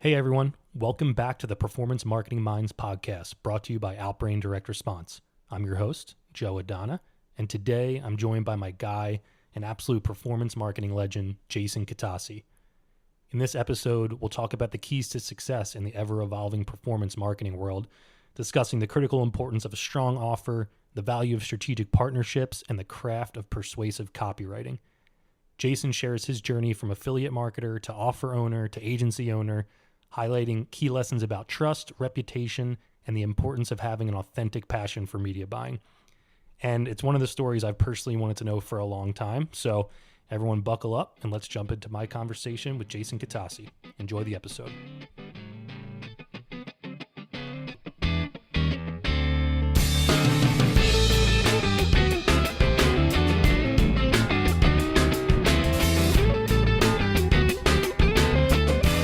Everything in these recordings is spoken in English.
Hey everyone, welcome back to the Performance Marketing Minds podcast, brought to you by Outbrain Direct Response. I'm your host, Joe Addona, and today I'm joined by my guy, an absolute performance marketing legend, Jason Kutasi. In this episode, we'll talk about the keys to success in the ever-evolving performance marketing world, discussing the critical importance of a strong offer, the value of strategic partnerships, and the craft of persuasive copywriting. Jason shares his journey from affiliate marketer to offer owner to agency owner, highlighting key lessons about trust, reputation, and the importance of having an authentic passion for media buying. And it's one of the stories I've personally wanted to know for a long time. So everyone buckle up and let's jump into my conversation with Jason Kutasi. Enjoy the episode.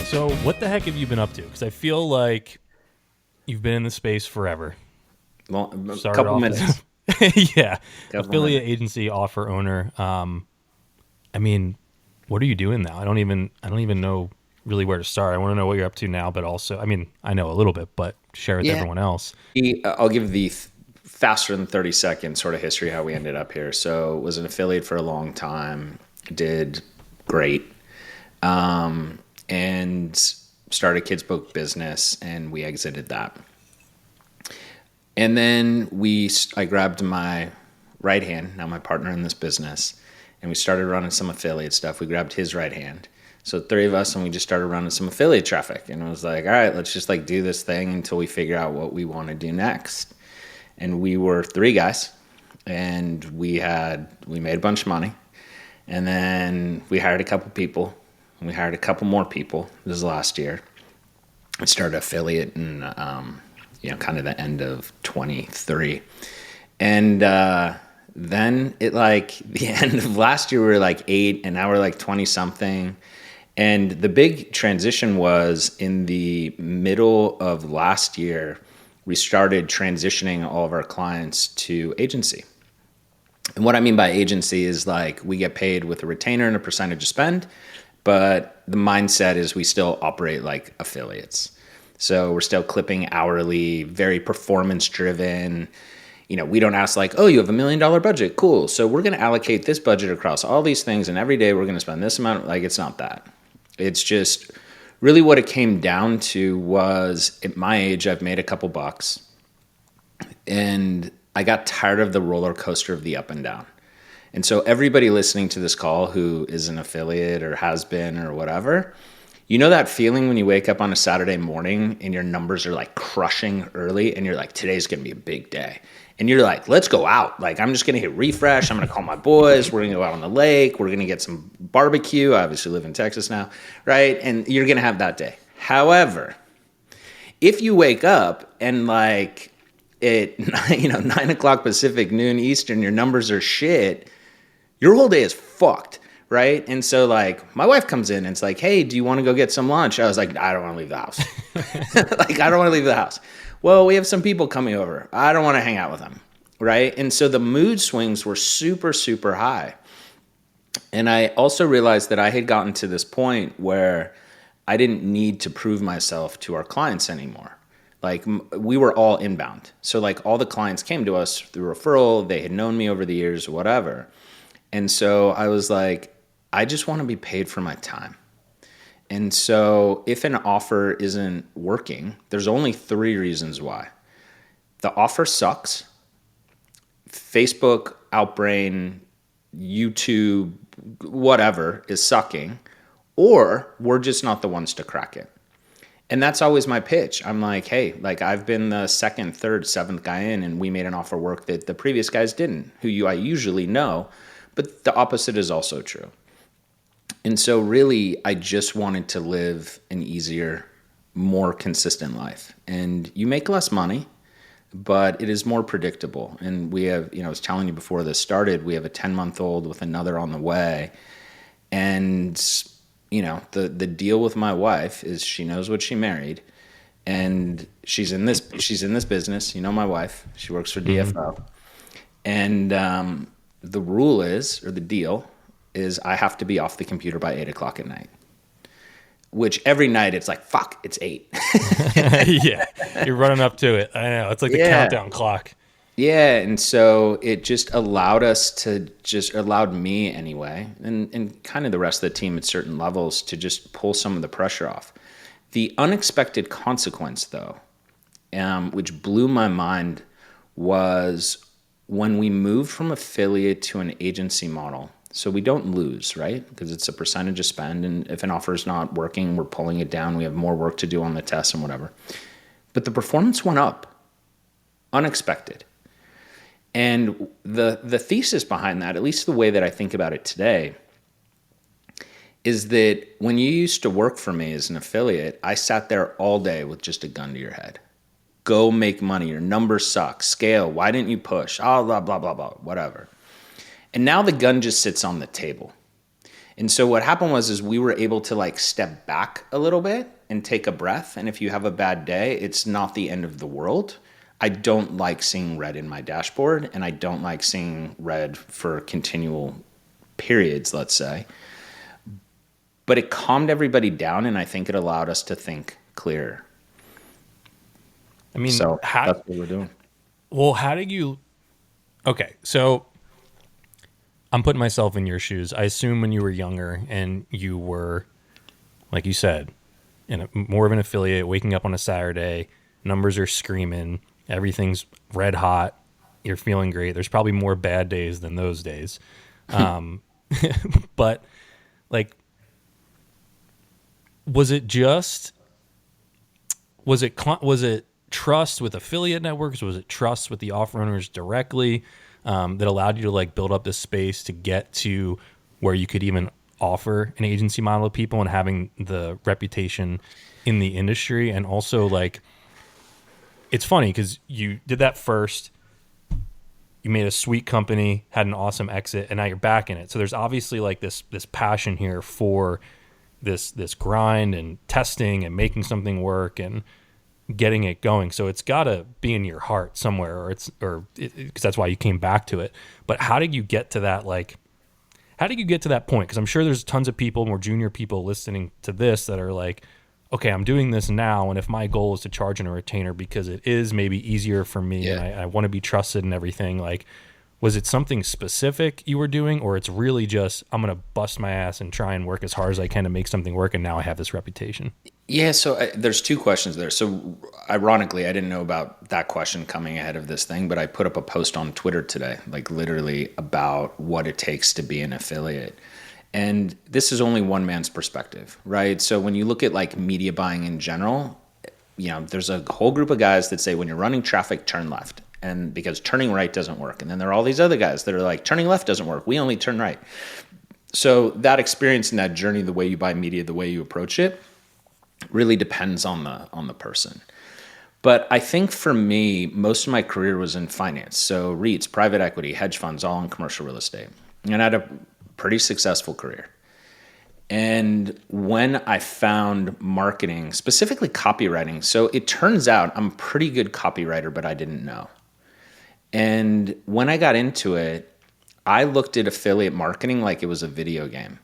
So what the heck have you been up to? Because I feel like you've been in the space forever. A couple minutes. Yeah. Affiliate agency, offer owner. I mean, what are you doing now? I don't even know really where to start. I want to know what you're up to now, but also, I mean, I know a little bit, but share with everyone else. I'll give the faster than 30-second sort of history how we ended up here. So was an affiliate for a long time, did great. And started a kids book business, and we exited that. And then I grabbed my right hand, now my partner in this business, and we started running some affiliate stuff. We grabbed his right hand. So three of us, and we just started running some affiliate traffic. And it was like, all right, let's just do this thing until we figure out what we want to do next. And we were three guys, and we made a bunch of money. And then we hired a couple people. We hired a couple more people. This was last year. I started affiliate in, kind of the end of 23. And then the end of last year, we were 8, and now we're 20 something. And the big transition was in the middle of last year, we started transitioning all of our clients to agency. And what I mean by agency is we get paid with a retainer and a percentage of spend. But the mindset is we still operate like affiliates. So we're still clipping hourly, very performance driven. We don't ask oh, you have $1 million budget. Cool. So we're going to allocate this budget across all these things. And every day we're going to spend this amount. It's not that. It's just really what it came down to was at my age, I've made a couple bucks. And I got tired of the roller coaster of the up and down. And so everybody listening to this call who is an affiliate or has been or whatever, that feeling when you wake up on a Saturday morning and your numbers are crushing early and you're today's going to be a big day. And you're let's go out. I'm just going to hit refresh. I'm going to call my boys. We're going to go out on the lake. We're going to get some barbecue. I obviously live in Texas now, right? And you're going to have that day. However, if you wake up and at 9 o'clock Pacific, noon Eastern, your numbers are shit, your whole day is fucked, right? And so my wife comes in and it's hey, do you want to go get some lunch? I was I don't want to leave the house. I don't want to leave the house. Well, we have some people coming over. I don't want to hang out with them, right? And so the mood swings were super, super high. And I also realized that I had gotten to this point where I didn't need to prove myself to our clients anymore. We were all inbound. So all the clients came to us through referral. They had known me over the years, whatever. And so I was I just want to be paid for my time. And so if an offer isn't working, there's only 3 reasons why. The offer sucks. Facebook, Outbrain, YouTube, whatever is sucking, or we're just not the ones to crack it. And that's always my pitch. I'm hey, I've been the 2nd, 3rd, 7th guy in, and we made an offer work that the previous guys didn't, I usually know. But the opposite is also true. And so really, I just wanted to live an easier, more consistent life. And you make less money, but it is more predictable. And we have, I was telling you before this started, we have a 10-month-old with another on the way. And, the deal with my wife is she knows what she married. And she's in this business. My wife, she works for DFO. And the rule is, or the deal is, I have to be off the computer by 8 o'clock at night. which every night it's like, fuck, it's 8. Yeah, you're running up to it. I know. It's like the countdown clock. Yeah, and so it just allowed me anyway, and kind of the rest of the team at certain levels to just pull some of the pressure off. The unexpected consequence, though, which blew my mind, was when we moved from affiliate to an agency model. So we don't lose, right? Because it's a percentage of spend, and if an offer is not working, we're pulling it down. We have more work to do on the test and whatever. But the performance went up, unexpected. And the thesis behind that, at least the way that I think about it today, is that when you used to work for me as an affiliate, I sat there all day with just a gun to your head. Go make money. Your numbers suck. Scale. Why didn't you push? Oh, blah, blah, blah, blah, whatever. And now the gun just sits on the table. And so what happened is we were able to like step back a little bit and take a breath. And if you have a bad day, it's not the end of the world. I don't like seeing red in my dashboard, and I don't like seeing red for continual periods, let's say. But it calmed everybody down, and I think it allowed us to think clearer. I mean, so that's what we're doing. Well, how did you... Okay, so I'm putting myself in your shoes. I assume when you were younger and you were, like you said, more of an affiliate, waking up on a Saturday, numbers are screaming, everything's red hot, you're feeling great. There's probably more bad days than those days. But like, was it trust with affiliate networks? Was it trust with the offer owners directly that allowed you to like build up this space to get to where you could even offer an agency model to people and having the reputation in the industry? And also, like, it's funny because you did that first, you made a sweet company, had an awesome exit, and now you're back in it. So there's obviously like this passion here for this grind and testing and making something work and getting it going. So it's got to be in your heart somewhere, because that's why you came back to it. But how did you get to that? Like, how did you get to that point? Because I'm sure there's tons of people, more junior people listening to this that are like, okay, I'm doing this now, and if my goal is to charge in a retainer because it is maybe easier for me, and I want to be trusted and everything, like, was it something specific you were doing, or it's really just, I'm going to bust my ass and try and work as hard as I can to make something work, and now I have this reputation? Yeah, so there's two questions there. So ironically, I didn't know about that question coming ahead of this thing, but I put up a post on Twitter today, like literally about what it takes to be an affiliate. And this is only one man's perspective, right? So when you look at like media buying in general, you know, there's a whole group of guys that say when you're running traffic, turn left, and because turning right doesn't work. And then there are all these other guys that are like, turning left doesn't work, we only turn right. So that experience and that journey, the way you buy media, the way you approach it, really depends on the person. But I think for me, most of my career was in finance. So REITs, private equity, hedge funds, all in commercial real estate. And I had a pretty successful career. And when I found marketing, specifically copywriting, so it turns out I'm a pretty good copywriter, but I didn't know. And when I got into it, I looked at affiliate marketing like it was a video game.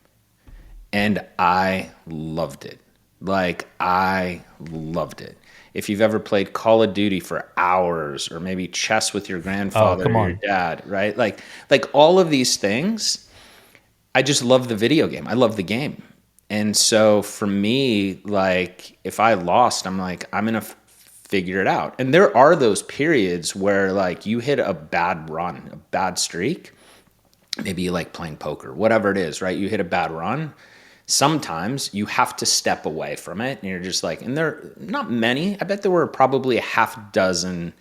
And I loved it. Like, I loved it. If you've ever played Call of Duty for hours, or maybe chess with your grandfather or your dad, right? Like all of these things, I just love the video game. I love the game. And so for me, like, if I lost, I'm like, I'm going to figure it out. And there are those periods where like you hit a bad run, a bad streak. Maybe you like playing poker, whatever it is, right? You hit a bad run. Sometimes you have to step away from it, and you're just like, and there are not many. I bet there were probably a half dozen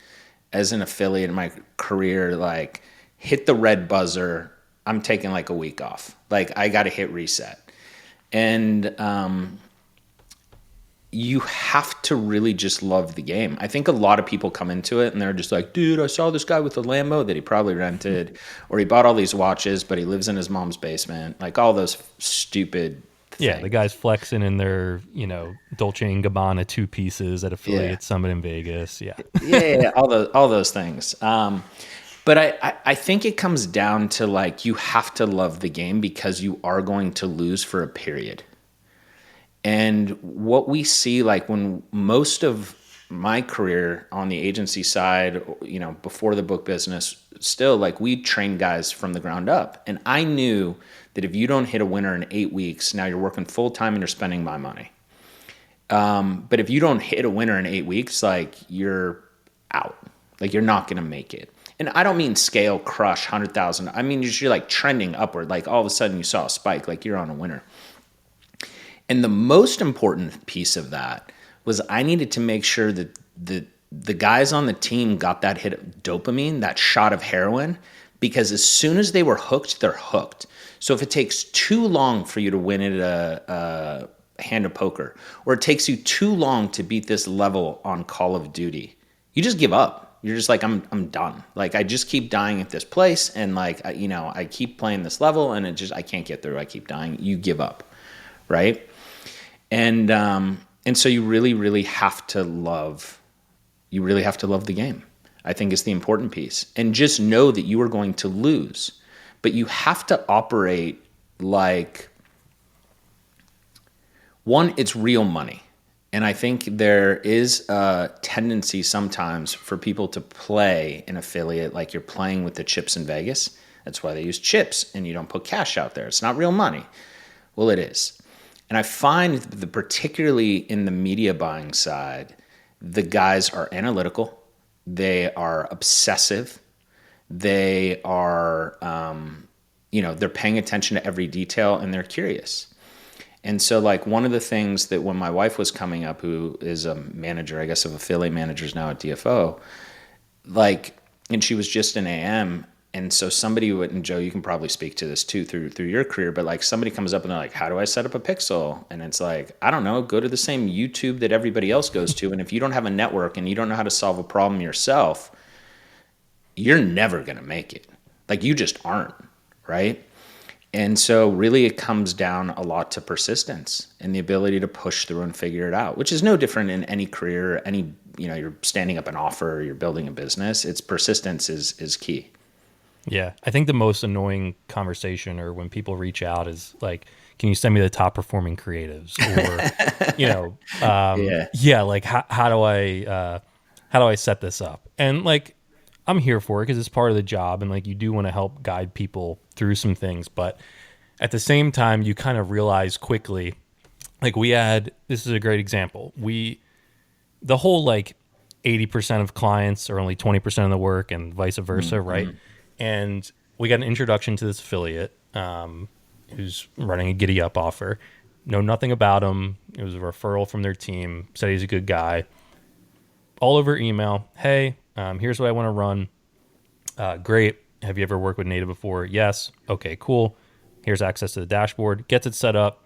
as an affiliate in my career, like, hit the red buzzer, I'm taking like a week off. Like, I got to hit reset. And you have to really just love the game. I think a lot of people come into it and they're just like, dude, I saw this guy with a Lambo that he probably rented, or he bought all these watches, but he lives in his mom's basement. Like, all those stupid things. Yeah, the guy's flexing in their, Dolce & Gabbana 2 pieces at affiliate summit in Vegas. Yeah. Yeah, all those things. But I think it comes down to, like, you have to love the game because you are going to lose for a period. And what we see, like when most of my career on the agency side, before the book business, still like we train guys from the ground up. And I knew that if you don't hit a winner in 8 weeks, now you're working full time and you're spending my money. But if you don't hit a winner in 8 weeks, like you're out, like you're not going to make it. And I don't mean scale, crush, 100,000. I mean, you're like trending upward. Like all of a sudden you saw a spike, like you're on a winner. And the most important piece of that was I needed to make sure that the guys on the team got that hit of dopamine, that shot of heroin, because as soon as they were hooked, they're hooked. So if it takes too long for you to win at a hand of poker, or it takes you too long to beat this level on Call of Duty, you just give up. You're just like, I'm done. Like I just keep dying at this place, and like I keep playing this level, and I can't get through. I keep dying. You give up, right? And so you really, really have to love the game. I think is the important piece. And just know that you are going to lose, but you have to operate like, one, it's real money. And I think there is a tendency sometimes for people to play an affiliate like you're playing with the chips in Vegas. That's why they use chips, and you don't put cash out there. It's not real money. Well, it is. And I find that particularly in the media buying side, the guys are analytical, they are obsessive, they are, they're paying attention to every detail, and they're curious. And so like one of the things that when my wife was coming up, who is a manager, I guess, of affiliate managers now at DFO, and she was just an AM. And so somebody would, and Joe, you can probably speak to this too through your career, but like somebody comes up and they're like, how do I set up a pixel? And it's like, I don't know, go to the same YouTube that everybody else goes to. And if you don't have a network and you don't know how to solve a problem yourself, you're never going to make it. Like you just aren't, right? And so really it comes down a lot to persistence and the ability to push through and figure it out, which is no different in any career, you're standing up an offer, you're building a business. It's persistence is key. Yeah, I think the most annoying conversation or when people reach out is like, can you send me the top performing creatives? Or, like how do I set this up? And like, I'm here for it because it's part of the job. And like, you do want to help guide people through some things. But at the same time, you kind of realize quickly, like this is a great example. The whole like 80% of clients are only 20% of the work and vice versa, mm-hmm. right? And we got an introduction to this affiliate who's running a giddy up offer. Know nothing about him. It was a referral from their team. Said he's a good guy. All over email. Hey, here's what I want to run. Great. Have you ever worked with Native before? Yes. Okay, cool. Here's access to the dashboard. Gets it set up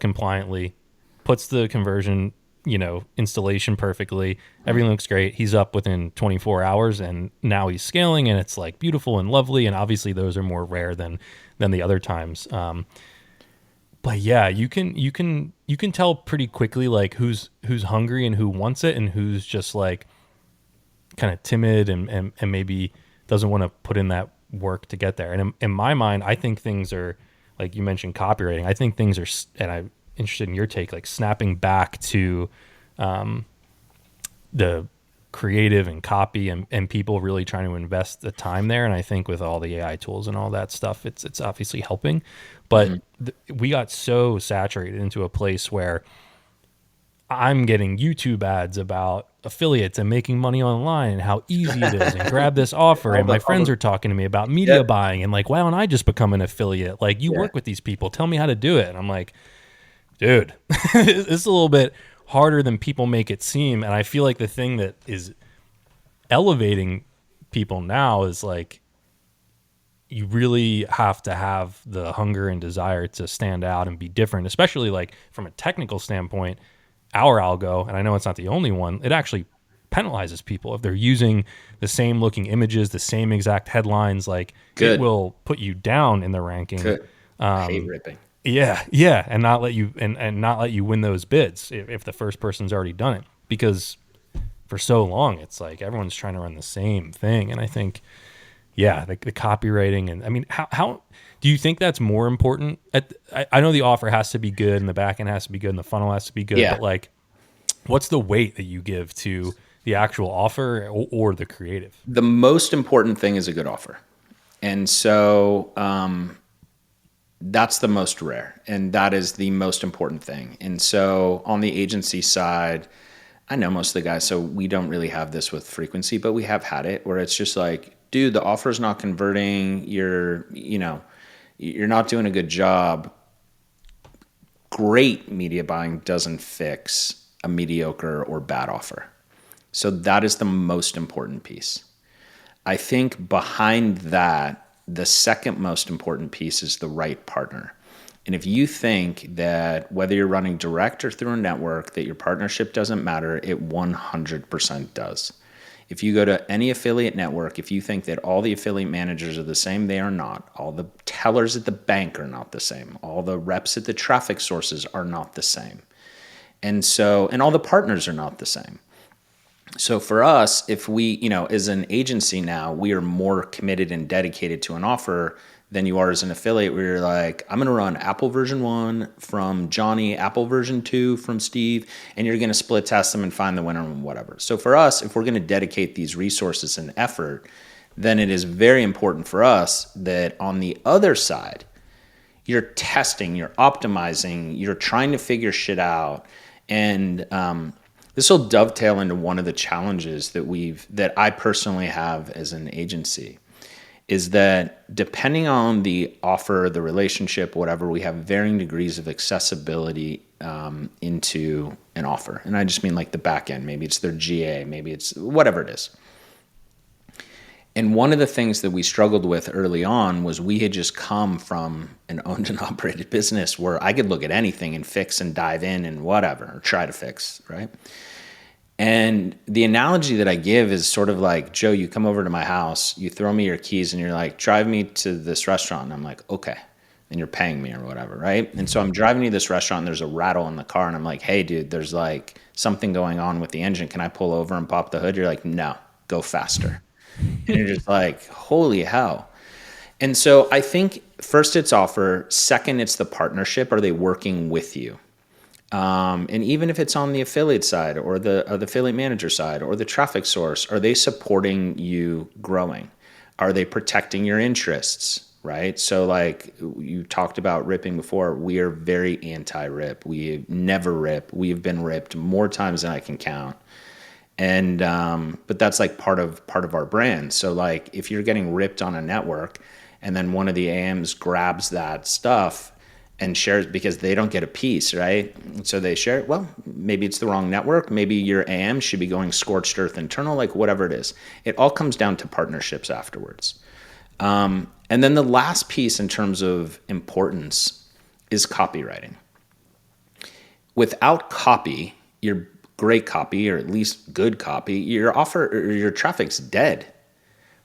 compliantly. Puts the conversion installation perfectly. Everything looks great. He's up within 24 hours and now he's scaling and it's like beautiful and lovely. And obviously those are more rare than the other times. But yeah, you can tell pretty quickly like who's hungry and who wants it and who's just like kind of timid and maybe doesn't want to put in that work to get there. And in my mind, I think things are, like you mentioned copywriting, I think things are, and I'm interested in your take, like snapping back to the creative and copy and people really trying to invest the time there. And I think with all the AI tools and all that stuff, it's obviously helping. But we got so saturated into a place where I'm getting YouTube ads about affiliates and making money online and how easy it is and grab this offer. And my friends are talking to me about media buying and like, why don't I just become an affiliate? Like you work with these people, tell me how to do it. And I'm like, dude, it's a little bit harder than people make it seem. And I feel like the thing that is elevating people now is like, you really have to have the hunger and desire to stand out and be different, especially like from a technical standpoint. Our algo, and I know it's not the only one, it actually penalizes people if they're using the same looking images, the same exact headlines. Like it will put you down in the ranking. Hate ripping. Yeah, and not let you and not let you win those bids if the first person's already done it. Because for so long, it's like everyone's trying to run the same thing, and I think, the copywriting and I mean, how Do you think that's more important? I know the offer has to be good and the back end has to be good and the funnel has to be good, Yeah. but like, what's the weight that you give to the actual offer or the creative? The most important thing is a good offer. And so that's the most rare, and that is the most important thing. And so on the agency side, I know most of the guys, so we don't really have this with frequency, but we have had it where it's just like, dude, the offer's not converting. You're not doing a good job. Great media buying doesn't fix a mediocre or bad offer. So that is the most important piece. I think behind that, the second most important piece is the right partner. And if you think that whether you're running direct or through a network, that your partnership doesn't matter, it 100% does. If you go to any affiliate network, if you think that all the affiliate managers are the same, they are not. All the tellers at the bank are not the same. All the reps at the traffic sources are not the same. And all the partners are not the same. So for us, if we, as an agency now, we are more committed and dedicated to an offer than you are as an affiliate where you're like, I'm going to run Apple version 1 from Johnny, Apple version 2 from Steve, and you're going to split test them and find the winner and whatever. So for us, if we're going to dedicate these resources and effort, then it is very important for us that on the other side, you're testing, you're optimizing, you're trying to figure shit out. And this will dovetail into one of the challenges that I personally have as an agency, is that depending on the offer, the relationship, whatever, we have varying degrees of accessibility into an offer. And I just mean like the back end. Maybe it's their GA, maybe it's whatever it is. And one of the things that we struggled with early on was we had just come from an owned and operated business where I could look at anything and fix and dive in and whatever, or try to fix, right? And the analogy that I give is sort of like, Joe, you come over to my house, you throw me your keys and you're like, drive me to this restaurant. And I'm like, okay. And you're paying me or whatever, right? And so I'm driving to this restaurant and there's a rattle in the car and I'm like, hey, dude, there's like something going on with the engine. Can I pull over and pop the hood? You're like, no, go faster. And you're just like, holy hell. And so I think first it's offer. Second, it's the partnership. Are they working with you? And even if it's on the affiliate side or the affiliate manager side or the traffic source, are they supporting you growing? Are they protecting your interests? Right? So like you talked about ripping before, we are very anti-rip. We never rip. We've been ripped more times than I can count. And but that's like part of our brand. So like if you're getting ripped on a network and then one of the AMs grabs that stuff and shares because they don't get a piece, right? And so they share it. Well, maybe it's the wrong network. Maybe your AM should be going scorched earth internal, like whatever it is. It all comes down to partnerships afterwards. And then the last piece in terms of importance is copywriting. Without copy, your great copy, or at least good copy, your offer or your traffic's dead,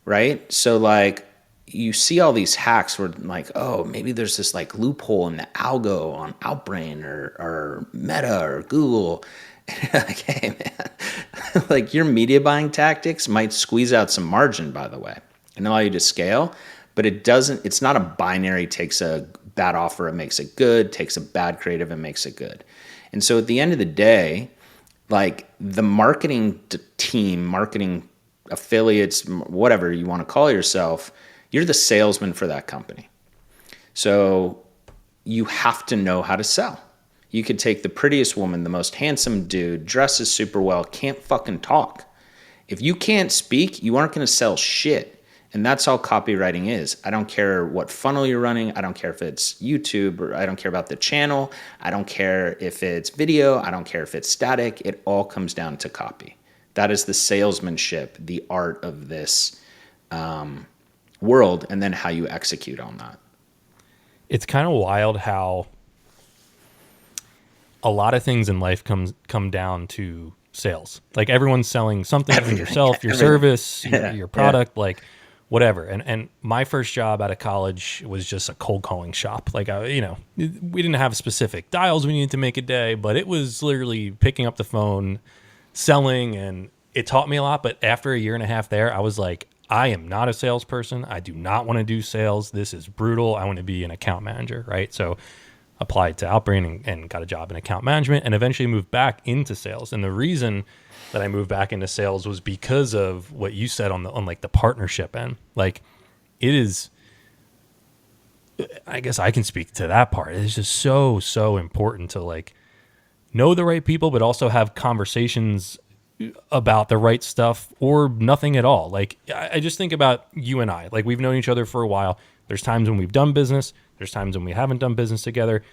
right? So like you see all these hacks where like, oh, maybe there's this like loophole in the algo on Outbrain or Meta or Google. And you're like, hey man, like your media buying tactics might squeeze out some margin, by the way, and allow you to scale, but it's not a binary, takes a bad offer, it makes it good, takes a bad creative, and makes it good. And so at the end of the day, like the marketing team, marketing affiliates, whatever you want to call yourself, you're the salesman for that company. So you have to know how to sell. You could take the prettiest woman, the most handsome dude, dresses super well, can't fucking talk. If you can't speak, you aren't going to sell shit. And that's all copywriting is. I don't care what funnel you're running. I don't care if it's YouTube, or I don't care about the channel. I don't care if it's video. I don't care if it's static. It all comes down to copy. That is the salesmanship, the art of this world, and then how you execute on that. It's kind of wild how a lot of things in life come down to sales. Like everyone's selling something, yourself, your service, your product, like whatever. And my first job out of college was just a cold calling shop. Like, we didn't have specific dials we needed to make a day, but it was literally picking up the phone, selling, and it taught me a lot. But after a year and a half there, I was like, I am not a salesperson. I do not want to do sales. This is brutal. I want to be an account manager, right? So applied to Outbrain and got a job in account management and eventually moved back into sales. And the reason that I moved back into sales was because of what you said on like the partnership end. Like it is, I guess I can speak to that part. It's just so important to like know the right people, but also have conversations about the right stuff or nothing at all. Like I just think about you and I, like we've known each other for a while. There's times when we've done business. There's times when we haven't done business together.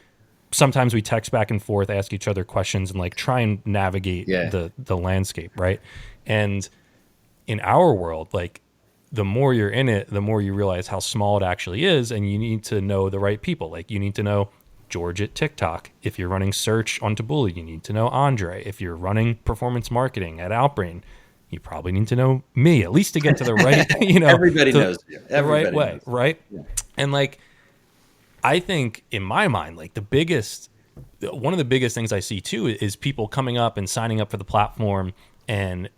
Sometimes we text back and forth, ask each other questions and like try and navigate the landscape. Right. And in our world, like the more you're in it, the more you realize how small it actually is. And you need to know the right people. Like you need to know George at TikTok. If you're running search on Taboola, you need to know Andre. If you're running performance marketing at Outbrain, you probably need to know me, at least to get to the right, everybody knows you. The right way, knows. Right? Yeah. And like, I think in my mind, like one of the biggest things I see too is people coming up and signing up for the platform and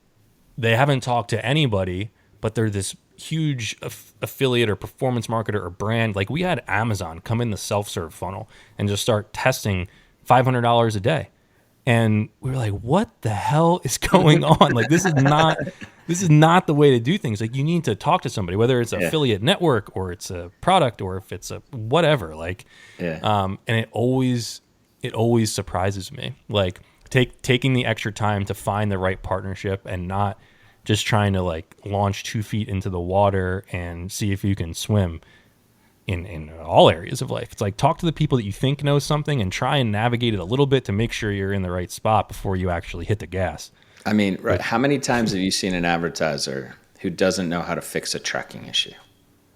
they haven't talked to anybody, but they're this huge affiliate or performance marketer or brand. Like we had Amazon come in the self-serve funnel and just start testing $500 a day. And we were like, what the hell is going on? Like, this is not the way to do things. Like you need to talk to somebody, whether it's an affiliate network or it's a product or if it's a whatever, like, and it always surprises me. Like taking the extra time to find the right partnership and not just trying to like launch 2 feet into the water and see if you can swim in all areas of life. It's like talk to the people that you think know something and try and navigate it a little bit to make sure you're in the right spot before you actually hit the gas. I mean, right. How many times have you seen an advertiser who doesn't know how to fix a tracking issue?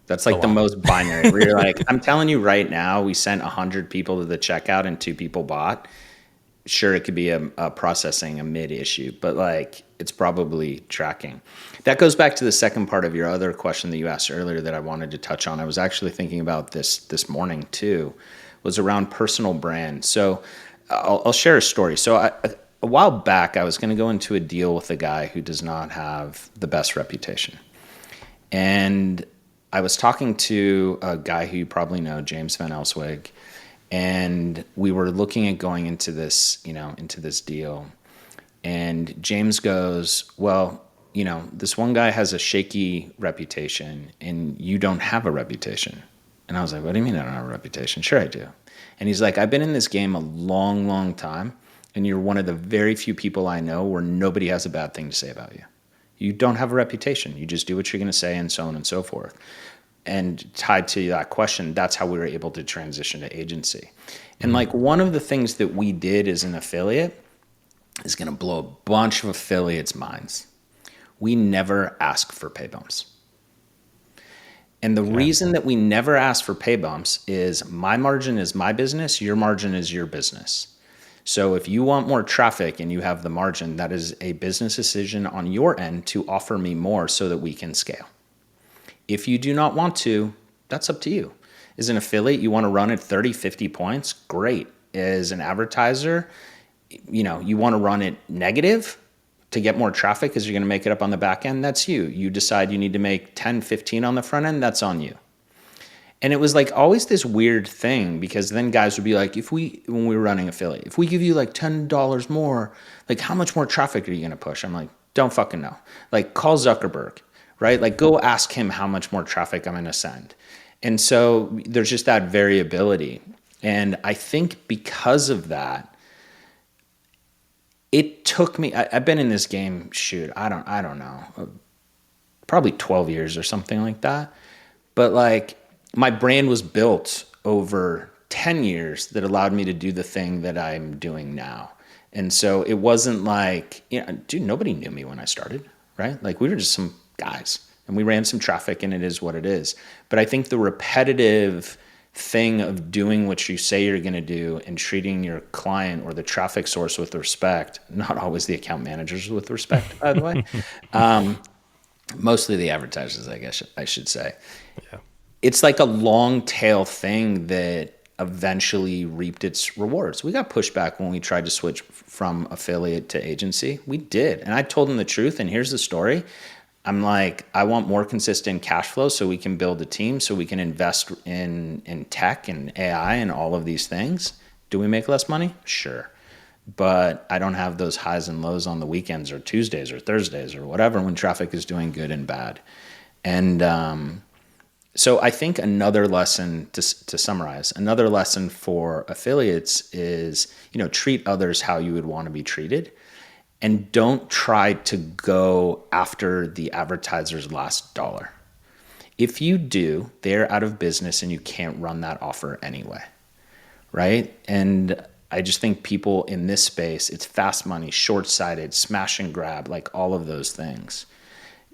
That's like the most binary where you're like, I'm telling you right now, we sent 100 people to the checkout and 2 people bought. Sure, it could be a processing, a mid issue, but like it's probably tracking. That goes back to the second part of your other question that you asked earlier that I wanted to touch on. I was actually thinking about this morning too, was around personal brand. So I'll share a story. So a while back, I was going to go into a deal with a guy who does not have the best reputation. And I was talking to a guy who you probably know, James Van Elswig, and we were looking at going into this deal. And James goes, well, this one guy has a shaky reputation and you don't have a reputation. And I was like, what do you mean I don't have a reputation? Sure I do. And he's like, I've been in this game a long, long time. And you're one of the very few people I know where nobody has a bad thing to say about you. You don't have a reputation. You just do what you're going to say and so on and so forth. And tied to that question, that's how we were able to transition to agency. And like one of the things that we did as an affiliate is going to blow a bunch of affiliates' minds. We never ask for pay bumps. And the reason that we never ask for pay bumps is my margin is my business, your margin is your business. So if you want more traffic and you have the margin, that is a business decision on your end to offer me more so that we can scale. If you do not want to, that's up to you. As an affiliate, you want to run at 30, 50 points, great. As an advertiser, you want to run it negative to get more traffic because you're going to make it up on the back end, that's you. You decide you need to make 10, 15 on the front end, that's on you. And it was like always this weird thing because then guys would be like, when we were running affiliate, if we give you like $10 more, like how much more traffic are you going to push? I'm like, don't fucking know. Like call Zuckerberg, right? Like go ask him how much more traffic I'm going to send. And so there's just that variability. And I think because of that, it took me, I've been in this game, I don't know, probably 12 years or something like that. But like my brand was built over 10 years that allowed me to do the thing that I'm doing now. And so it wasn't like, dude, nobody knew me when I started, right? Like we were just some guys and we ran some traffic and it is what it is. But I think the repetitive thing of doing what you say you're going to do and treating your client or the traffic source with respect, not always the account managers with respect, by the way, mostly the advertisers, I guess I should say. Yeah. It's like a long tail thing that eventually reaped its rewards. We got pushback when we tried to switch from affiliate to agency. We did. And I told them the truth. And here's the story. I'm like, I want more consistent cash flow so we can build a team, so we can invest in tech and AI and all of these things. Do we make less money? Sure. But I don't have those highs and lows on the weekends or Tuesdays or Thursdays or whatever when traffic is doing good and bad. And so I think another lesson to summarize, another lesson for affiliates is, treat others how you would want to be treated. And don't try to go after the advertiser's last dollar. If you do, they're out of business and you can't run that offer anyway, right? And I just think people in this space, it's fast money, short-sighted, smash and grab, like all of those things.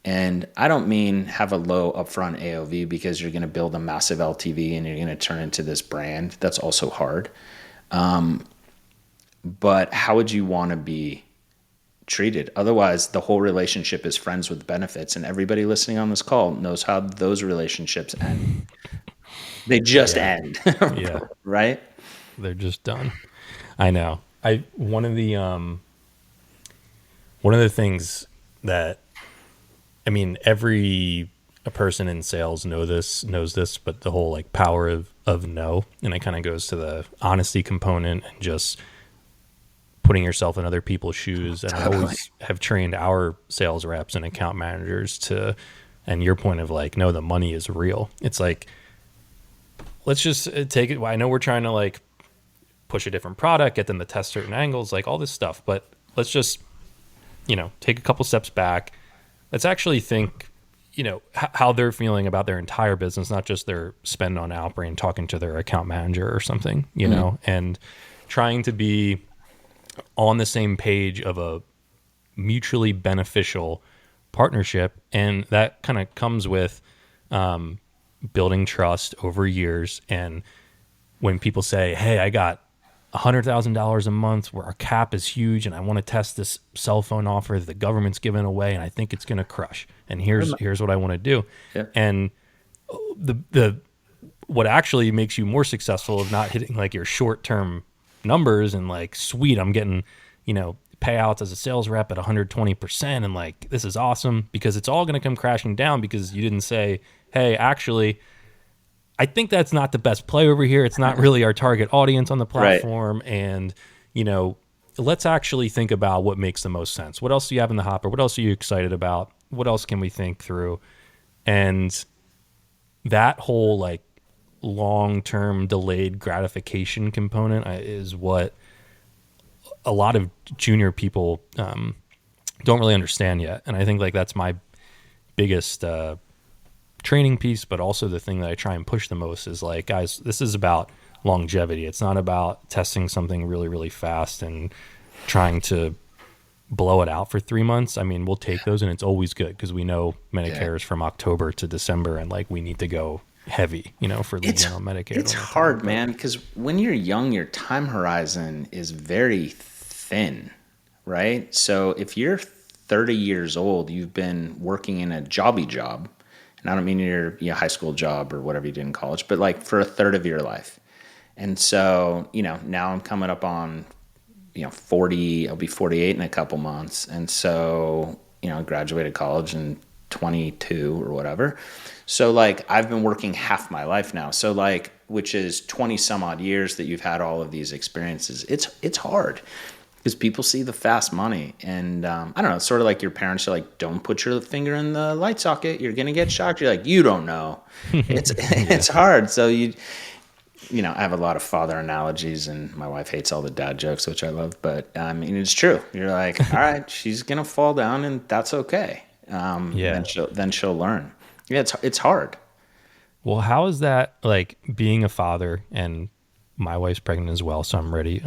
And I don't mean have a low upfront AOV because you're going to build a massive LTV and you're going to turn into this brand. That's also hard. But how would you want to be treated? Otherwise, the whole relationship is friends with benefits, and everybody listening on this call knows how those relationships end. They just end. Yeah. Right? They're just done. I know. One of the things that, every a person in sales knows this, but the whole like power of no, and it kind of goes to the honesty component and just putting yourself in other people's shoes. And totally. I always have trained our sales reps and account managers and your point of like, no, the money is real. It's like, let's just take it. I know we're trying to like push a different product, get them to test certain angles, like all this stuff, but let's just, take a couple steps back. Let's actually think, how they're feeling about their entire business, not just their spend on Outbrain, talking to their account manager or something, and trying to be on the same page of a mutually beneficial partnership. And that kind of comes with building trust over years. And when people say, hey, I got $100,000 a month where our cap is huge and I want to test this cell phone offer that the government's giving away and I think it's going to crush. And here's what I want to do. Yeah. And the what actually makes you more successful is not hitting like your short-term numbers and like, sweet, I'm getting, payouts as a sales rep at 120%. And like, this is awesome, because it's all going to come crashing down because you didn't say, hey, actually, I think that's not the best play over here. It's not really our target audience on the platform. Right. And, let's actually think about what makes the most sense. What else do you have in the hopper? What else are you excited about? What else can we think through? And that whole like long-term delayed gratification component is what a lot of junior people don't really understand yet. And I think like that's my biggest training piece, but also the thing that I try and push the most is like, guys, this is about longevity. It's not about testing something really, really fast and trying to blow it out for 3 months. We'll take those, and it's always good because we know Medicare is from October to December, and like we need to go heavy, for the Medicare. It's hard, man, because when you're young, your time horizon is very thin, right? So if you're 30 years old, you've been working in a jobby job, and I don't mean your high school job or whatever you did in college, but like for a third of your life. And so, now I'm coming up on, 40, I'll be 48 in a couple months. And so, I graduated college in 22 or whatever. So like I've been working half my life now. So like, which is 20 some odd years that you've had all of these experiences. It's hard because people see the fast money. And I don't know, it's sort of like your parents are like, don't put your finger in the light socket. You're going to get shocked. You're like, you don't know. It's hard. So I have a lot of father analogies, and my wife hates all the dad jokes, which I love, but it's true. You're like, all right, she's going to fall down and that's okay. Then she'll learn. Yeah, it's hard. Well, how is that like being a father, and my wife's pregnant as well, so I'm ready.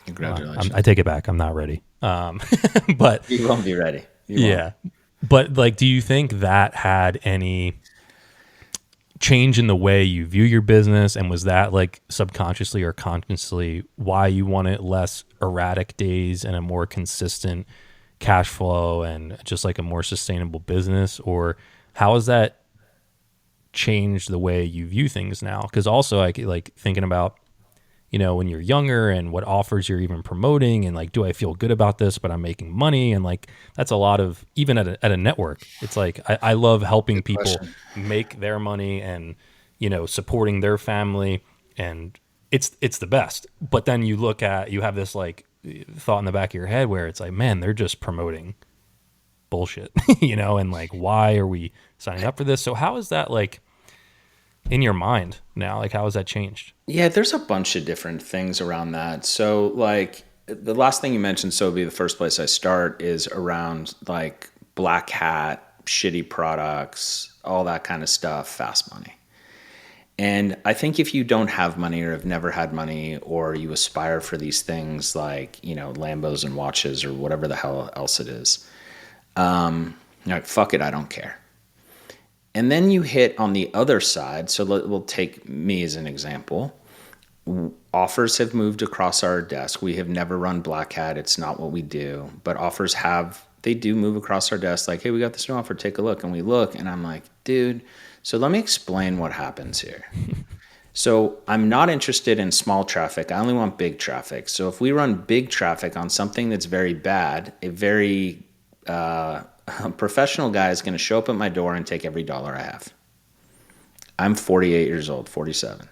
Congratulations. I take it back. I'm not ready. But you won't be ready. But like, do you think that had any change in the way you view your business? And was that like subconsciously or consciously why you wanted less erratic days and a more consistent cash flow and just like a more sustainable business? Or how has that changed the way you view things now? Because also I like thinking about, when you're younger and what offers you're even promoting and like, do I feel good about this, but I'm making money? And like, that's a lot of, even at a network, it's like, I love helping Good people question. make their money and, supporting their family. And it's the best. But then you have this like thought in the back of your head where it's like, man, they're just promoting bullshit, and like, why are we signing up for this? So how is that like in your mind now? Like, how has that changed? Yeah, there's a bunch of different things around that. So, like, the last thing you mentioned, so it'd be the first place I start, is around like black hat, shitty products, all that kind of stuff, fast money. And I think if you don't have money or have never had money, or you aspire for these things like, Lambos and watches or whatever the hell else it is, you're like, fuck it, I don't care. And then you hit on the other side. So we'll take me as an example. Offers have moved across our desk. We have never run Black Hat. It's not what we do. But offers they do move across our desk. Like, hey, we got this new offer. Take a look. And we look, and I'm like, dude, so let me explain what happens here. So I'm not interested in small traffic. I only want big traffic. So if we run big traffic on something that's very bad, a very professional guy is going to show up at my door and take every dollar I have. I'm 48 years old, 47.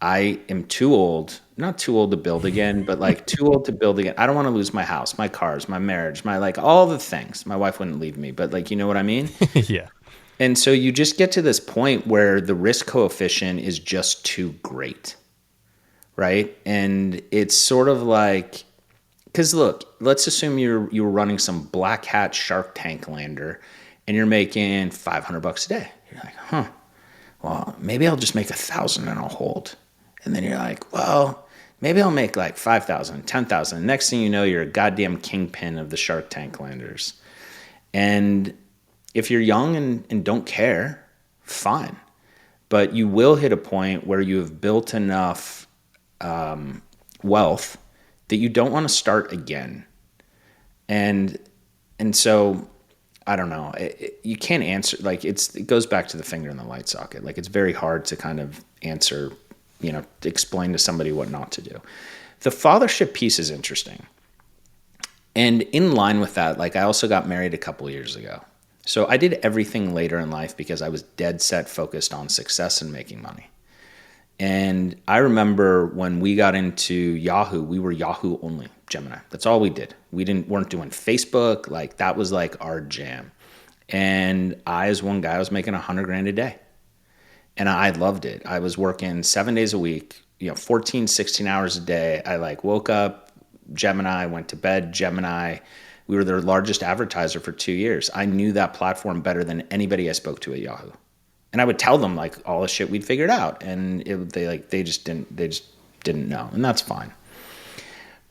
I am too old, not too old to build again, but like too old to build again. I don't want to lose my house, my cars, my marriage, my like all the things. My wife wouldn't leave me, but like, you know what I mean? Yeah. And so you just get to this point where the risk coefficient is just too great, right? And it's sort of like, because look, let's assume you were running some black hat Shark Tank lander, and you're making $500 a day. You're like, huh? Well, maybe I'll just make 1,000 and I'll hold. And then you're like, well, maybe I'll make like 5,000, 10,000. Next thing you know, you're a goddamn kingpin of the Shark Tank landers. And if you're young and don't care, fine. But you will hit a point where you have built enough wealth that you don't want to start again. And so, I don't know. You can't answer, like, it goes back to the finger in the light socket. Like, it's very hard to kind of answer, to explain to somebody what not to do. The fathership piece is interesting. And in line with that, like, I also got married a couple of years ago. So I did everything later in life because I was dead set focused on success and making money. And I remember when we got into Yahoo, we were Yahoo only, Gemini. That's all we did. Weren't doing Facebook. Like, that was like our jam. And I, as one guy, was making $100,000 a day. And I loved it. I was working 7 days a week, 14, 16 hours a day. I like woke up, Gemini, went to bed, Gemini. We were their largest advertiser for 2 years. I knew that platform better than anybody I spoke to at Yahoo. And I would tell them like all the shit we'd figured out, and they just didn't know, and that's fine.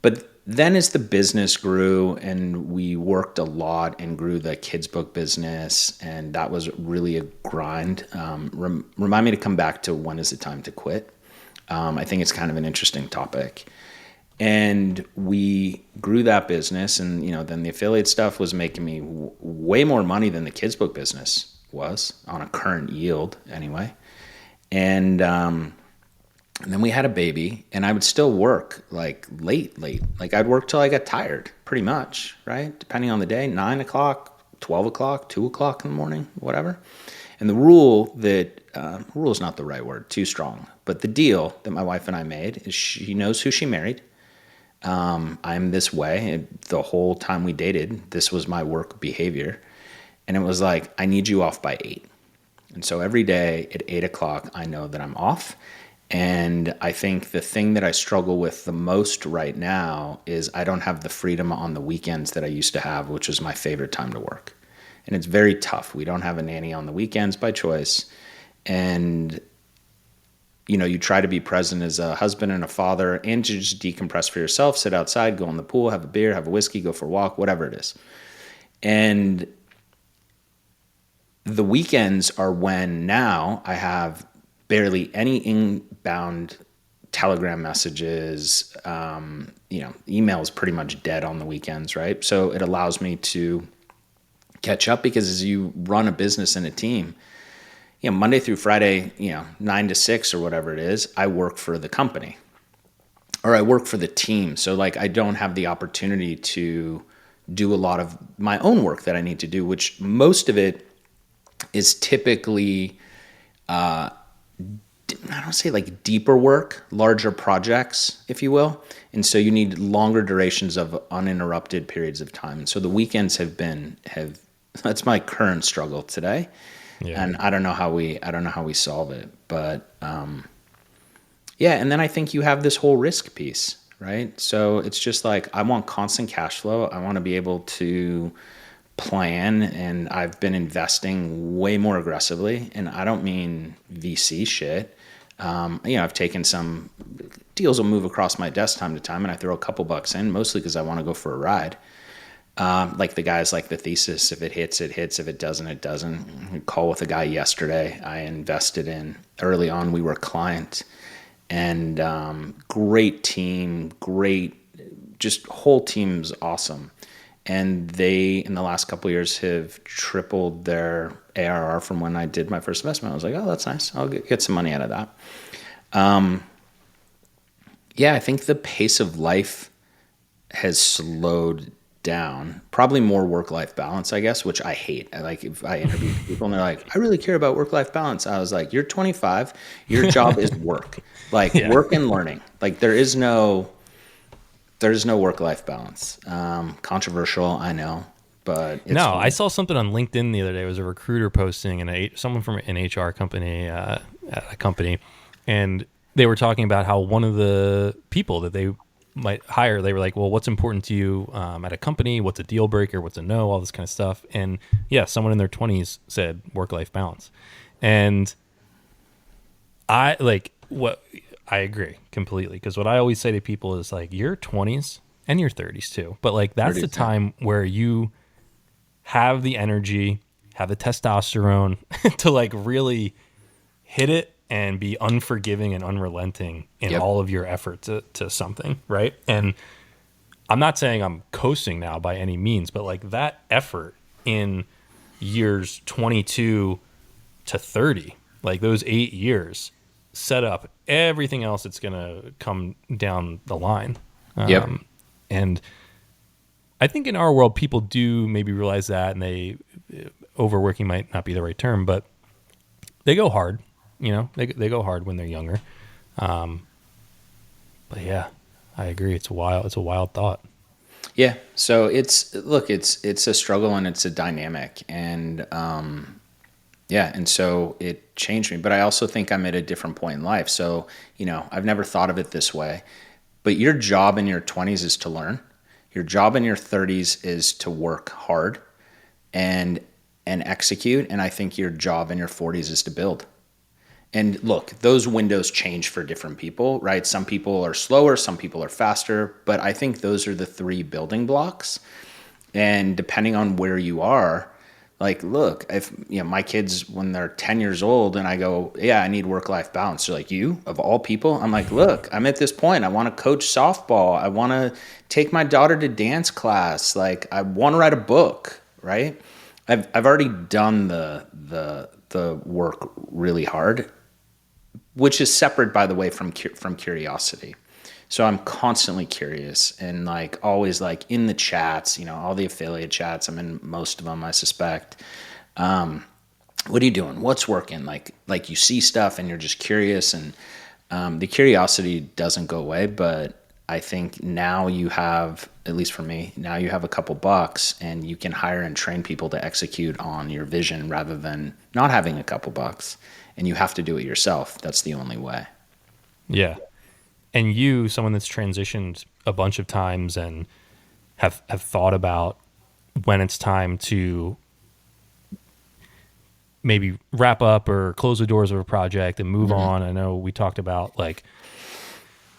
But then as the business grew and we worked a lot and grew the kids book business, and that was really a grind. Remind me to come back to when is the time to quit. I think it's kind of an interesting topic. And we grew that business, and then the affiliate stuff was making me way more money than the kids book business was on a current yield anyway. And then we had a baby, and I would still work like late. Like, I'd work till I got tired, pretty much, right? Depending on the day, 9 o'clock, 12 o'clock, 2 o'clock in the morning, whatever. And the rule is not the right word, too strong, but the deal that my wife and I made is she knows who she married. I'm this way. The whole time we dated, this was my work behavior. And it was like, I need you off by 8. And so every day at 8 o'clock, I know that I'm off. And I think the thing that I struggle with the most right now is I don't have the freedom on the weekends that I used to have, which was my favorite time to work. And it's very tough. We don't have a nanny on the weekends by choice. And you try to be present as a husband and a father, and to just decompress for yourself, sit outside, go in the pool, have a beer, have a whiskey, go for a walk, whatever it is. And the weekends are when now I have barely any inbound Telegram messages. Email is pretty much dead on the weekends, right? So it allows me to catch up, because as you run a business and a team, Monday through Friday, 9 to 6 or whatever it is, I work for the company. or I work for the team. So like I don't have the opportunity to do a lot of my own work that I need to do, which most of it is typically, I don't say like deeper work, larger projects, if you will. And so you need longer durations of uninterrupted periods of time. And so the weekends have that's my current struggle today. Yeah. And I don't know how we solve it, but, yeah. And then I think you have this whole risk piece, right? So it's just like, I want constant cash flow. I want to be able to plan, and I've been investing way more aggressively, and I don't mean VC shit. I've taken some deals will move across my desk time to time, and I throw a couple bucks in, mostly because I want to go for a ride. Like the guys like the thesis, if it hits, it hits. If it doesn't, it doesn't. Call with a guy yesterday I invested in early on. We were a client, and great team, just whole team's awesome. And they, in the last couple of years, have tripled their ARR from when I did my first investment. I was like, oh, that's nice. I'll get some money out of that. Yeah, I think the pace of life has slowed down. Probably more work-life balance, I guess, which I hate. Like if I interview people and they're like, I really care about work-life balance. I was like, you're 25. Your job is work. Like work and learning. Like there's no work-life balance. Controversial, I know, but it's No, I saw something on LinkedIn the other day. It was a recruiter posting, and someone from an HR company at a company, and they were talking about how one of the people that they might hire, they were like, well, what's important to you at a company? What's a deal breaker? What's a no? All this kind of stuff. And yeah, someone in their 20s said work-life balance. And I agree completely, because what I always say to people is like, your 20s and your 30s too, but like that's the time where you have the energy, have the testosterone to like really hit it and be unforgiving and unrelenting in all of your effort to something, right? And I'm not saying I'm coasting now by any means, but like that effort in years 22 to 30, like those 8 years, set up everything else that's going to come down the line. And I think in our world, people do maybe realize that, and overworking might not be the right term, but they go hard, they go hard when they're younger. But yeah, I agree. It's a wild thought. Yeah. So it's a struggle, and it's a dynamic, and, yeah. And so it changed me, but I also think I'm at a different point in life. So, I've never thought of it this way, but your job in your 20s is to learn. Your job in your 30s is to work hard and execute. And I think your job in your 40s is to build. And look, those windows change for different people, right? Some people are slower, some people are faster, but I think those are the three building blocks. And depending on where you are, like, look, if my kids, when they're 10 years old and I go, yeah, I need work-life balance. They're like, you of all people? I'm like, look, I'm at this point. I want to coach softball. I want to take my daughter to dance class. Like, I want to write a book, right? I've already done the work really hard, which is separate, by the way, from curiosity. So I'm constantly curious, and like always like in the chats, all the affiliate chats. I'm in most of them, I suspect. What are you doing? What's working? Like you see stuff and you're just curious, and the curiosity doesn't go away. But I think now you have, at least for me, now you have a couple bucks and you can hire and train people to execute on your vision rather than not having a couple bucks, and you have to do it yourself. That's the only way. Yeah. And you, someone that's transitioned a bunch of times and have thought about when it's time to maybe wrap up or close the doors of a project and move on. I know we talked about like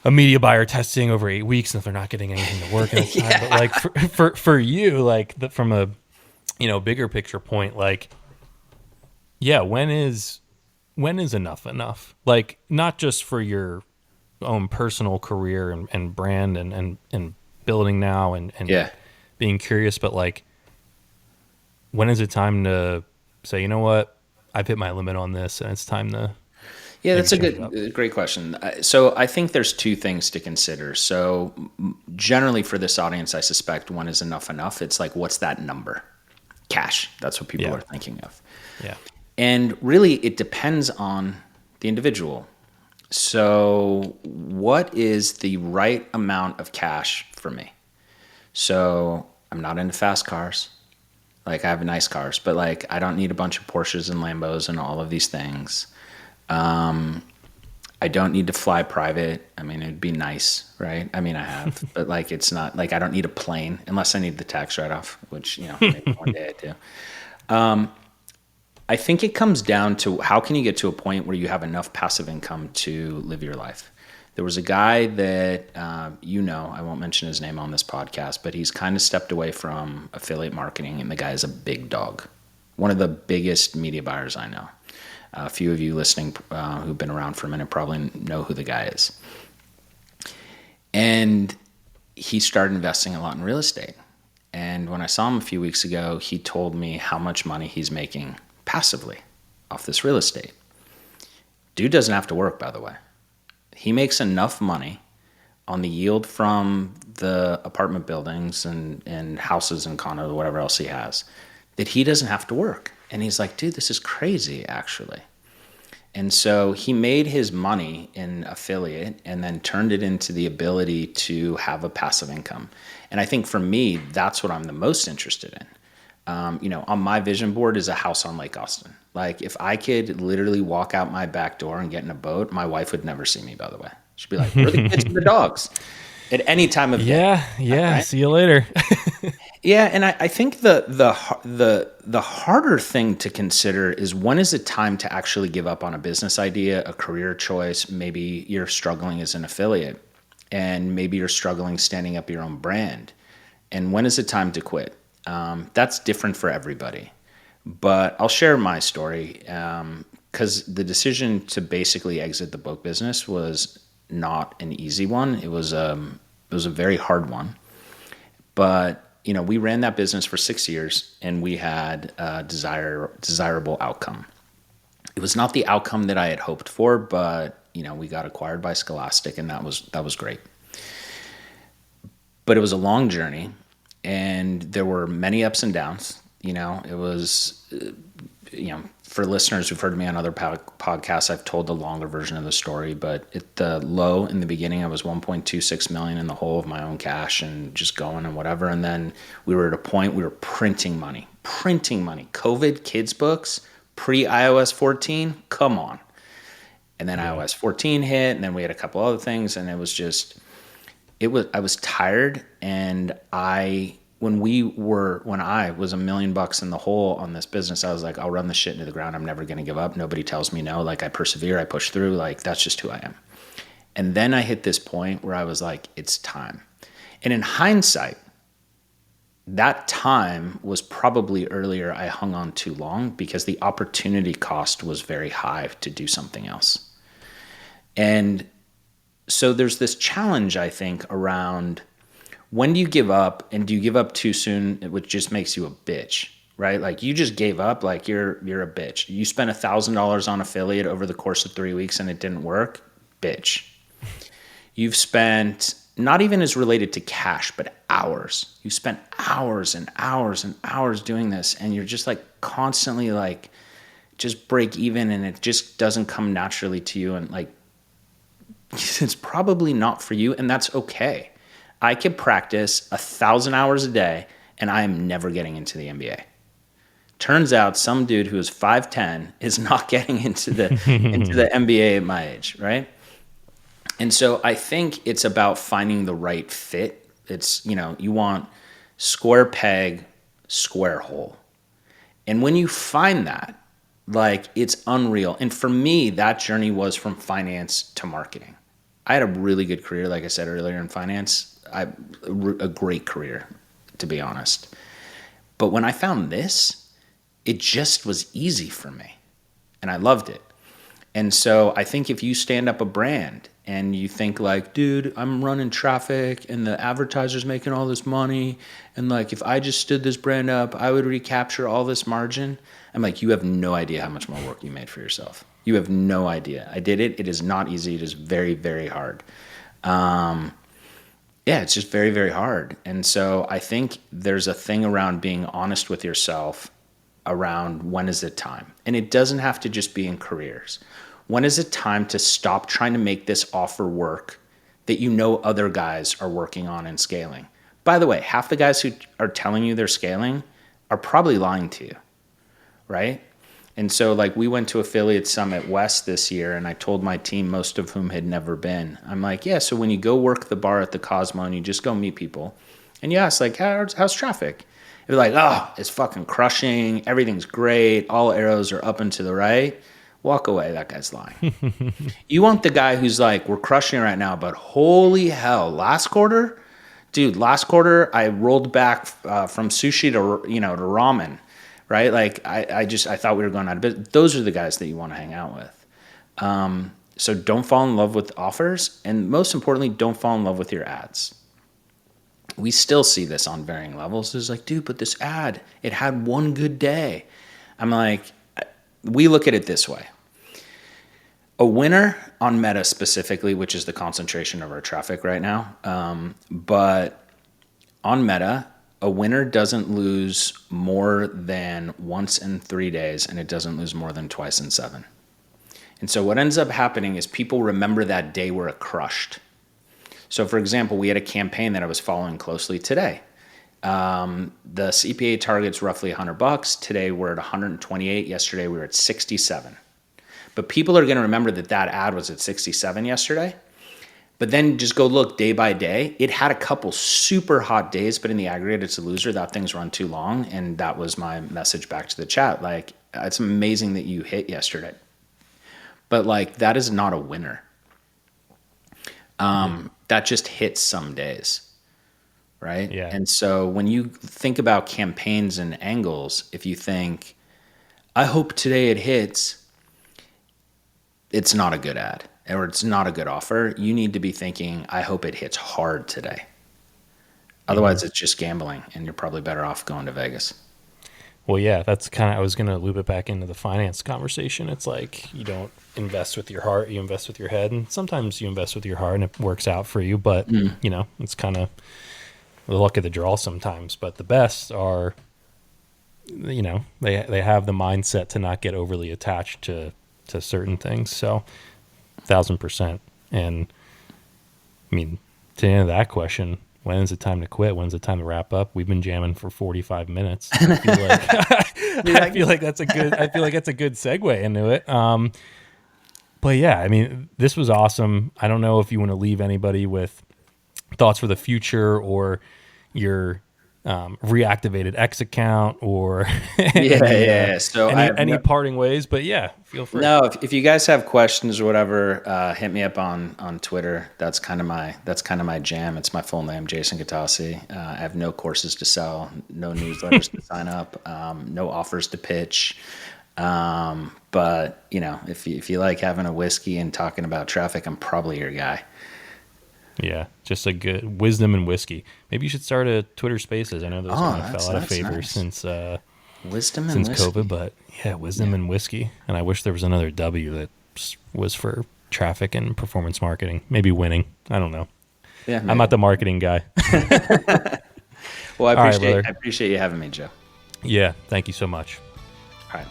a media buyer testing over 8 weeks, and if they're not getting anything to work in that time. But like for you, like from a bigger picture point, like, yeah, when is enough? Like, not just for your own personal career and brand and building now and being curious, but like, when is it time to say, you know what, I've hit my limit on this and it's time to Yeah, Maybe that's a change it up. great question. So I think there's two things to consider. So generally for this audience, I suspect one is enough. It's like, what's that number? Cash. That's what people Yeah. are thinking of. Yeah. And really, it depends on the individual. So what is the right amount of cash for me? So I'm not into fast cars. Like I have nice cars, but like I don't need a bunch of Porsches and Lambos and all of these things. I don't need to fly private. I mean, it'd be nice, right? I mean, I have, but like, it's not like I don't need a plane unless I need the tax write-off, which, maybe one day I do. I think it comes down to how can you get to a point where you have enough passive income to live your life? There was a guy that, I won't mention his name on this podcast, but he's kind of stepped away from affiliate marketing, and the guy is a big dog. One of the biggest media buyers I know. A few of you listening who've been around for a minute probably know who the guy is. And he started investing a lot in real estate. And when I saw him a few weeks ago, he told me how much money he's making passively off this real estate. Dude doesn't have to work, by the way. He makes enough money on the yield from the apartment buildings and houses and condos, whatever else he has, that he doesn't have to work. And he's like, dude, this is crazy, actually. And so he made his money in affiliate and then turned it into the ability to have a passive income. And I think for me, that's what I'm the most interested in. On my vision board is a house on Lake Austin. Like if I could literally walk out my back door and get in a boat, my wife would never see me, by the way. She'd be like, where are the kids and the dogs? At any time of day. Yeah. Right? See you later. Yeah, and I think the harder thing to consider is when is it time to actually give up on a business idea, a career choice? Maybe you're struggling as an affiliate, and maybe you're struggling standing up your own brand. And when is it time to quit? That's different for everybody. But I'll share my story because the decision to basically exit the book business was not an easy one. It was a very hard one. But we ran that business for 6 years, and we had a desirable outcome. It was not the outcome that I had hoped for, but we got acquired by Scholastic, and that was great. But it was a long journey, and there were many ups and downs. It was, for listeners who've heard me on other podcasts, I've told the longer version of the story, but at the low in the beginning, I was 1.26 million in the hole of my own cash and just going and whatever. And then we were at a point we were printing money, COVID, kids books, pre-iOS 14, come on. And then iOS 14 hit, and then we had a couple other things, and I was tired, and when I was $1 million in the hole on this business, I was like, I'll run this shit into the ground. I'm never going to give up. Nobody tells me no. Like I persevere, I push through. Like that's just who I am. And then I hit this point where I was like, it's time. And in hindsight, that time was probably earlier. I hung on too long because the opportunity cost was very high to do something else. And so there's this challenge, I think, around when do you give up, and do you give up too soon, which just makes you a bitch, right? Like you just gave up, like you're a bitch. You spent $1,000 on affiliate over the course of 3 weeks and it didn't work, bitch. You've spent, not even as related to cash, but hours. You spent hours and hours and hours doing this, and you're just like constantly like just break even, and it just doesn't come naturally to you, and like it's probably not for you, and that's okay. I could practice 1,000 hours a day, and I am never getting into the NBA. Turns out some dude who is 5'10" is not getting into the NBA at my age, right? And so I think it's about finding the right fit. It's, you want square peg, square hole. And when you find that, like it's unreal. And for me, that journey was from finance to marketing. I had a really good career, like I said earlier, in finance. A great career, to be honest. But when I found this, it just was easy for me, and I loved it. And so I think if you stand up a brand and you think like, dude, I'm running traffic and the advertiser's making all this money, and like if I just stood this brand up, I would recapture all this margin. I'm like, you have no idea how much more work you made for yourself. You have no idea. I did it. It is not easy. It is very, very hard. Yeah, it's just very, very hard. And so I think there's a thing around being honest with yourself around when is it time. And it doesn't have to just be in careers. When is it time to stop trying to make this offer work that you know other guys are working on and scaling? By the way, half the guys who are telling you they're scaling are probably lying to you, right? And so like we went to Affiliate Summit West this year, and I told my team, most of whom had never been, I'm like, yeah, so when you go work the bar at the Cosmo and you just go meet people and you ask like, how's traffic? They're like, oh, it's fucking crushing. Everything's great. All arrows are up and to the right. Walk away. That guy's lying. You want the guy who's like, we're crushing it right now, but holy hell, last quarter, I rolled back from sushi to ramen. Right? Like I thought we were going out of business. Those are the guys that you want to hang out with. So don't fall in love with offers. And most importantly, don't fall in love with your ads. We still see this on varying levels. It's like, dude, but this ad, it had one good day. I'm like, we look at it this way. A winner on Meta specifically, which is the concentration of our traffic right now. But on Meta, a winner doesn't lose more than once in 3 days, and it doesn't lose more than twice in 7. And so what ends up happening is people remember that day where it crushed. So for example, we had a campaign that I was following closely today. The CPA target's roughly $100. Today we're at 128. Yesterday we were at 67. But people are going to remember that ad was at 67 yesterday. But then just go look day by day. It had a couple super hot days, but in the aggregate, it's a loser. That thing's run too long. And that was my message back to the chat. Like, it's amazing that you hit yesterday. But like, that is not a winner. That just hits some days, right? Yeah. And so when you think about campaigns and angles, if you think, I hope today it hits, it's not a good ad. Or it's not a good offer. You need to be thinking, I hope it hits hard today. Otherwise, it's just gambling, and you're probably better off going to Vegas. Well, yeah, that's kind of, I was going to loop it back into the finance conversation. It's like you don't invest with your heart, you invest with your head. And sometimes you invest with your heart and it works out for you. But, you know, it's kind of the luck of the draw sometimes. But the best are, you know, they have the mindset to not get overly attached to certain things. So 1,000%. And I mean, to answer that question, when is it time to quit? When's it time to wrap up? We've been jamming for 45 minutes. I feel like that's a good segue into it. But yeah, I mean, this was awesome. I don't know if you want to leave anybody with thoughts for the future or your reactivated X account or So any parting ways, but yeah, feel free. No, if you guys have questions or whatever, hit me up on Twitter. That's kind of my jam. It's my full name, Jason Kutasi. I have no courses to sell, no newsletters to sign up, no offers to pitch. But you know, if you like having a whiskey and talking about traffic, I'm probably your guy. Yeah, just a good wisdom and whiskey. Maybe you should start a Twitter Spaces. I know those kind of fell out of favor since wisdom and whiskey. COVID, but yeah, wisdom and whiskey. And I wish there was another W that was for traffic and performance marketing. Maybe winning. I don't know. Yeah, maybe. I'm not the marketing guy. Well, I appreciate you having me, Joe. Yeah, thank you so much. All right.